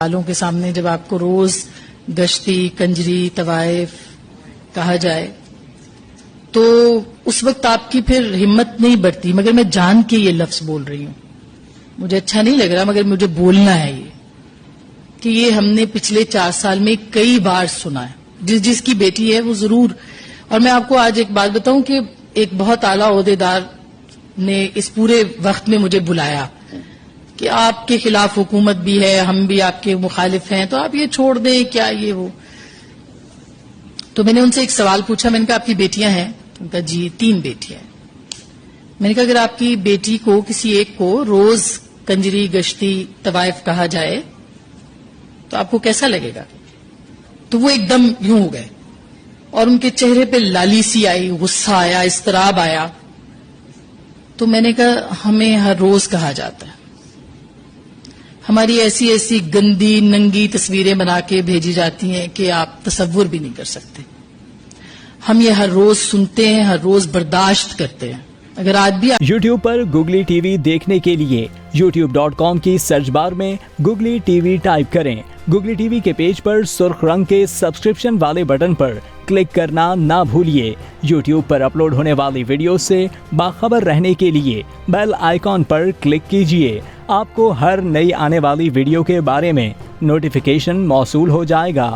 والوں کے سامنے جب آپ کو روز گشتی کنجری طوائف کہا جائے تو اس وقت آپ کی پھر ہمت نہیں بڑھتی، مگر میں جان کے یہ لفظ بول رہی ہوں، مجھے اچھا نہیں لگ رہا مگر مجھے بولنا ہے یہ کہ یہ ہم نے پچھلے 4 سال میں کئی بار سنا ہے۔ جس کی بیٹی ہے وہ ضرور، اور میں آپ کو آج ایک بات بتاؤں کہ ایک بہت اعلیٰ عہدیدار نے اس پورے وقت میں مجھے بلایا کہ آپ کے خلاف حکومت بھی ہے، ہم بھی آپ کے مخالف ہیں، تو آپ یہ چھوڑ دیں کیا یہ وہ۔ تو میں نے ان سے ایک سوال پوچھا، میں نے کہا آپ کی بیٹیاں ہیں؟ ان کا جی 3 بیٹیاں ہیں۔ میں نے کہا اگر آپ کی بیٹی کو کسی ایک کو روز کنجری گشتی طوائف کہا جائے تو آپ کو کیسا لگے گا؟ تو وہ ایک دم یوں ہو گئے اور ان کے چہرے پہ لالی سی آئی، غصہ آیا، اضطراب آیا۔ تو میں نے کہا ہمیں ہر روز کہا جاتا ہے، ہماری ایسی ایسی گندی ننگی تصویریں بنا کے بھیجی جاتی ہیں کہ آپ تصور بھی نہیں کر سکتے۔ ہم یہ ہر روز سنتے ہیں، ہر روز برداشت کرتے ہیں۔ اگر آج بھی یوٹیوب پر گوگلی ٹی وی دیکھنے کے لیے youtube.com کی سرچ بار میں گوگلی ٹی وی ٹائپ کریں۔ گوگلی ٹی وی کے پیج پر سرخ رنگ کے سبسکرپشن والے بٹن پر کلک کرنا نہ بھولیے۔ یوٹیوب پر اپلوڈ ہونے والی ویڈیو سے باخبر رہنے کے لیے بیل آئیکن پر کلک کیجیے۔ آپ کو ہر نئی آنے والی ویڈیو کے بارے میں نوٹیفیکیشن موصول ہو جائے گا۔